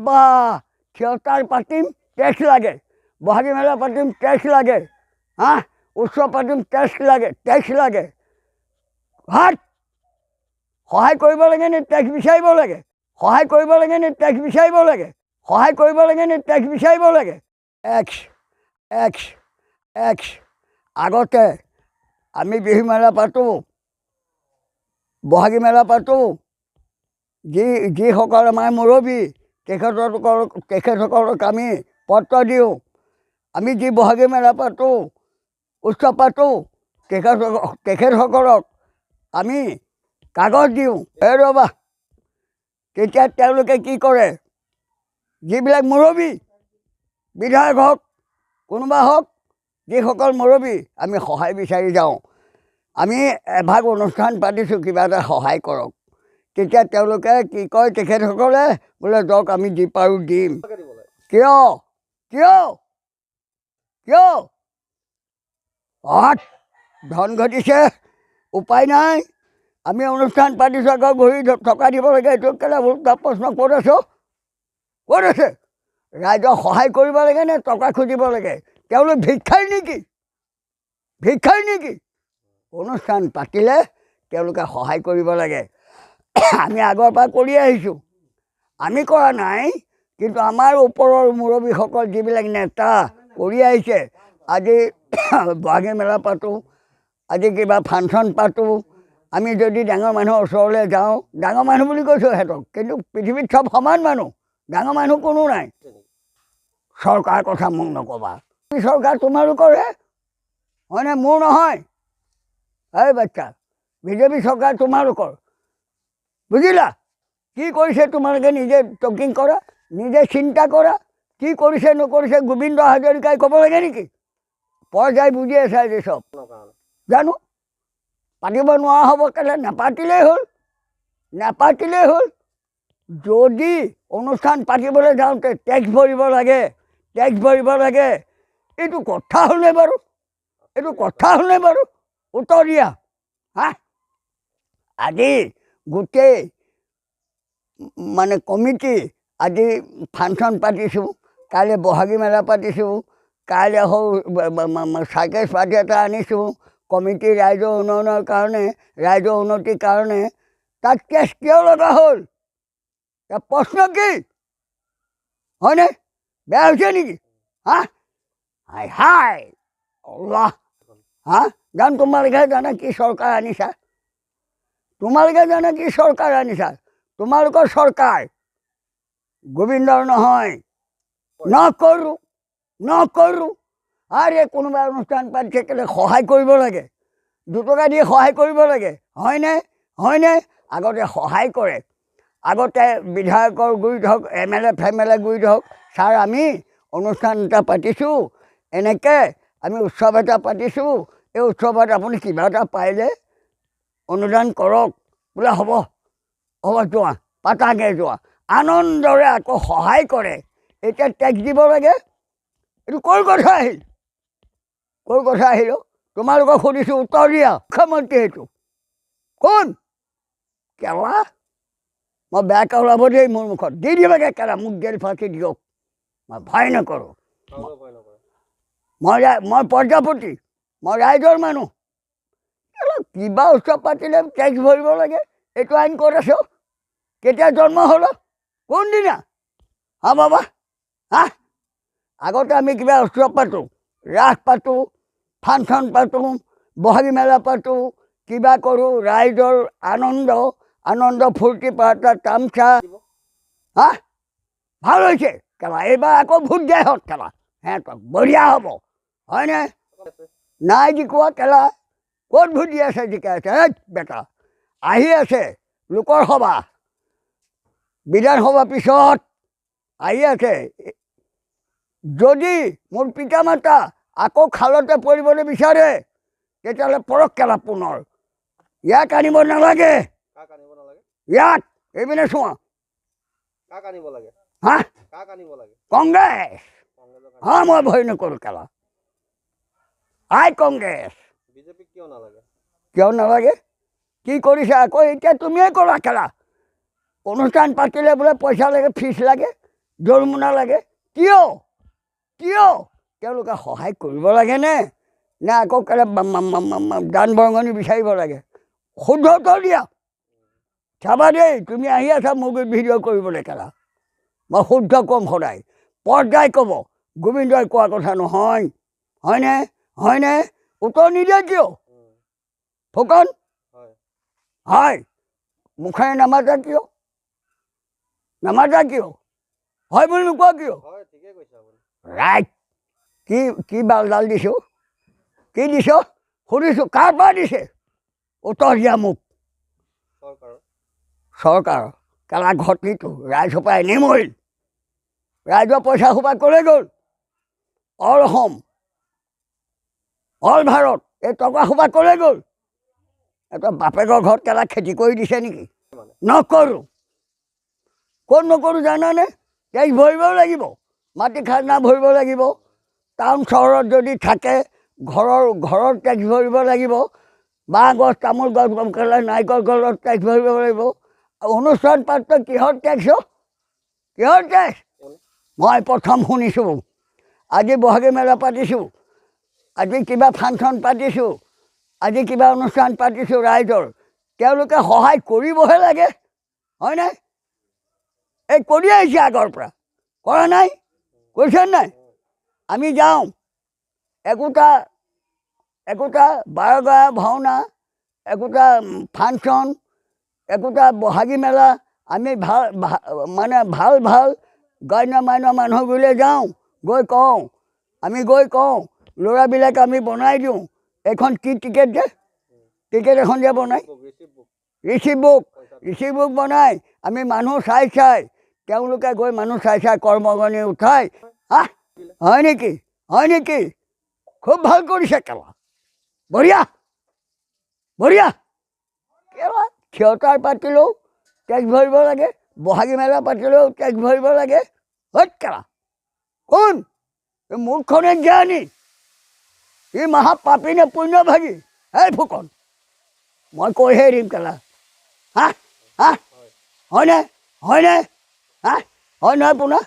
বা থিয়েটাৰ পাতিম টেক্স লাগে, বহাগী মেলা পাতিম টেক্স লাগে, উৎসৱ পাতিম টেক্স লাগে। হাত সহায় কৰিব লাগে নে টেক্স বিচাৰিব লাগে? সহায় কৰিব লাগে নে টেক্স বিচাৰিব লাগে? সহায় কৰিব লাগে নে টেক্স বিচাৰিব লাগে? এক্স এক্স এক্স আগতে আমি বিহু মেলা পাতোঁ, বহাগী মেলা পাতোঁ, যিসকল আমাৰ মুৰব্বী তেখেতসকলক আমি পত্ৰ দিওঁ। আমি যি বহাগী মেলা পাতোঁ, উৎসৱ পাতোঁ, তেখেতসকলক আমি কাগজ দিওঁ। এই ৰ'বা, তেতিয়া তেওঁলোকে কি কৰে, যিবিলাক মুৰব্বী, বিধায়ক হওক কোনোবা হওক, যিসকল মুৰব্বী, আমি সহায় বিচাৰি যাওঁ। আমি এভাগ অনুষ্ঠান পাতিছোঁ, কিবা এটা সহায় কৰক। তেতিয়া তেওঁলোকে কি কয়, তেখেতসকলে বোলে যাওক আমি যি পাৰোঁ দিম। কিয় কিয় কিয় ধন ঘটিছে, উপায় নাই। আমি অনুষ্ঠান পাতিছোঁ, আকৌ ঘূৰি টকা দিব লাগে। এইটো কেলে প্ৰশ্ন ক'ত আছ? ক'ত আছে? ৰাইজক সহায় কৰিব লাগে নে টকা খুজিব লাগে? তেওঁলোক ভিক্ষাৰী নেকি? ভিক্ষাৰী নেকি? অনুষ্ঠান পাতিলে তেওঁলোকে সহায় কৰিব লাগে। আমি আগৰ পৰা কৰি আহিছোঁ। আমি কৰা নাই, কিন্তু আমাৰ ওপৰৰ মুৰব্বীসকল যিবিলাক নেতা কৰি আহিছে। আজি বহাগী মেলা পাতোঁ, আজি কিবা ফাংচন পাতোঁ, আমি যদি ডাঙৰ মানুহৰ ওচৰলৈ যাওঁ, ডাঙৰ মানুহ বুলি কৈছোঁ সিহঁতক, কিন্তু পৃথিৱীত চব সমান মানুহ, ডাঙৰ মানুহ কোনো নাই। চৰকাৰ কথা মোক নক'বা, চৰকাৰ তোমালোকৰহে, হয়নে? মোৰ নহয়। এই বাচ্চা, বিজেপি চৰকাৰ তোমালোকৰ, বুজিলা? কি কৰিছে তোমালোকে নিজে টকিং কৰা, নিজে চিন্তা কৰা। কি কৰিছে নকৰিছে গোবিন্দ হাজৰিকাই ক'ব লাগে নেকি? পৰ্যায় বুজি আছে আজি চব। জানো পাতিব নোৱাৰা হ'ব কেলে? নাপাতিলেই হ'ল, নাপাতিলেই হ'ল। যদি অনুষ্ঠান পাতিবলৈ যাওঁতে টেক্স ভৰিব লাগে, টেক্স ভৰিব লাগে, এইটো কথা হ'লনে বাৰু? এইটো কথা হ'লনে বাৰু? উত্তৰ দিয়া। আজি গোটেই মানে কমিটি, আজি ফাংচন পাতিছোঁ, কাইলৈ বহাগী মেলা পাতিছোঁ, কাইলৈ চাৰ্কাছ পাৰ্টি এটা আনিছোঁ কমিটি ৰাইজৰ উন্নয়নৰ কাৰণে, ৰাইজৰ উন্নতিৰ কাৰণে। তাত কেছ কিয় লগা হ'ল? প্ৰশ্ন কি? হয়নে? বেয়া হৈছে নেকি? হাই হাই আল্লাহ। জান তোমালোকে জানা কি চৰকাৰ আনিছা? তোমালোকে জানা কি চৰকাৰ আনিছা? তোমালোকৰ চৰকাৰ গোবিন্দৰ নহয়। নকৰোঁ নকৰোঁ। আৰে কোনোবা অনুষ্ঠান পাতিছে কেলে সহায় কৰিব লাগে, দুটকা দি সহায় কৰিব লাগে, হয়নে? হয়নে? আগতে সহায় কৰে। আগতে বিধায়কৰ গুৰিত হওক, MLA ফেমেলে গুৰিত হওক, ছাৰ আমি অনুষ্ঠান এটা পাতিছোঁ, এনেকৈ আমি উৎসৱ এটা পাতিছোঁ, এই উৎসৱত আপুনি কিবা এটা পাৰিলে অনুদান কৰক। বোলে হ'ব হ'ব, যোৱা পাতাকৈ যোৱা, আনন্দৰে আকৌ সহায় কৰে। এতিয়া টেক্স দিব লাগে, এইটো ক'ৰ কথা আহিল? ক'ৰ কথা আহিল? তোমালোকক সুধিছোঁ, উত্তৰ দিয়া। মুখ্যমন্ত্ৰী সেইটো কোন? কেলা, মই বেয়াকৈ ওলাব দেই মোৰ মুখত, দি দিবাগে কেলা, মোক জেল ফাঁচি দিয়ক, মই ভয় নকৰোঁ। মই প্ৰজাপতি, মই ৰাইজৰ মানুহ। কিবা উৎসৱ পাতিলে টেক্স ভৰিব লাগে, এইটো আইন ক'ত আছে? কেতিয়া জন্ম হ'ল? কোনদিনা? বাবা আগতে আমি কিবা উৎসৱ পাতোঁ, ৰাস পাতোঁ, ফাংচন পাতোঁ, বহাগী মেলা পাতোঁ, কিবা কৰোঁ, ৰাইজৰ আনন্দ ফূৰ্তি পাৰ্তা তামচা। ভাল হৈছে কেলা, এইবাৰ আকৌ ভোট দিয়াই হওক কেলা, সিহঁতক বঢ়িয়া হ'ব, হয়নে? নাই জিকোৱা কেলা, ক'ত ভোট দি আছে জিকাই আছে? বেটা আহি আছে লোকৰ সভা, বিধানসভা পিছত আহি আছে। যদি মোৰ পিতা মাতা আকৌ খালতে পৰিবলৈ বিচাৰে, তেতিয়াহ'লে পৰক কেলা পুনৰ। ইয়াক আনিব নালাগে, ইয়াক এইপিনে চোৱা। কংগ্ৰেছ। মই ভয় নকৰোঁ কেলা, কংগ্ৰেছ। কিয় নালাগে? কি কৰিছে আকৌ? এতিয়া তুমিয়ে ক'লা কেলা, অনুষ্ঠান পাতিলে বোলে পইচা লাগে, ফিজ লাগে। জৰিমনা লাগে কিয় কিয় তেওঁলোকে সহায় কৰিব লাগেনে নে আকৌ কেলে দান বৰঙণি বিচাৰিব লাগে শুদ্ধ উত্তৰ দিয়া চাবা দেই তুমি আহি আছা মোক ভিডিঅ' কৰিবলৈ কেলা মই শুদ্ধ ক'ম সদায় পৰ্দাই ক'ব গোবিন্দই কোৱা কথা নহয় হয়নে হয়নে উত্তৰ নিদিয়ে কিয় ফুকন হয় মুখেৰে নামাতা কিয় নামাতা কিয় হয় বুলি নোকোৱা কিয় ৰাইট কি কি বালডাল দিছোঁ কি দিছ সুধিছোঁ কাৰ পৰা দিছে উত্তৰ দিয়া মোক চৰকাৰৰ কেলা ঘটিটো ৰাইজ সোপা এনেই মৰিল ৰাইজৰ পইচা সোপা ক'লৈ গ'ল অল অসম অল ভাৰত এই টকা সোপা ক'লৈ গ'ল এটা বাপেকৰ ঘৰত কেলা খেতি কৰি দিছে নেকি নকৰোঁ ক'ত নকৰোঁ জানানে টেক্স ভৰিবও লাগিব মাটি খাজনা ভৰিব লাগিব টাউন চহৰত যদি থাকে ঘৰৰ টেক্স ভৰিব লাগিব বাঁহ গছ তামোল গছ কেলা নাৰিকল গছত টেক্স ভৰিব লাগিব অনুষ্ঠান পাত্ৰ কিহৰ টেক্স কিহৰ টেক্স মই প্ৰথম শুনিছোঁ আজি বহাগী মেলা পাতিছোঁ আজি কিবা ফাংচন পাতিছোঁ আজি কিবা অনুষ্ঠান পাতিছোঁ ৰাইজৰ তেওঁলোকে সহায় কৰিবহে লাগে হয়নে এই কৰি আহিছে আগৰ পৰা কৰা নাই কৈছে নাই আমি যাওঁ একোটা বাৰগাঁও ভাওনা একোটা ফাংচন একোটা বহাগী মেলা আমি ভাল গণ্য মান্য মানুহবোৰে যাওঁ গৈ কওঁ আমি গৈ কওঁ ল'ৰাবিলাক আমি বনাই দিওঁ এইখন কি টিকেট যে টিকেট এখন যে বনাই ৰিচিপ্ট বুক বনাই আমি মানুহ চাই তেওঁলোকে গৈ মানুহ চাই কৰ্মগণি উঠাই হয় নেকি খুব ভাল কৰিছে কেলা বঢ়িয়া কেলা থিয়েটাৰ পাতিলেও টেক্স ভৰিব লাগে বহাগী মেলা পাতিলেও টেক্স ভৰিব লাগে হত কেলা কোন এই মূৰ্খনে জ্ঞানী ই মহাপাপী নে পুণ্যভাগী এই ফুকন মই কৈহে দিম কেলা হয়নে হয় নহয় পুনা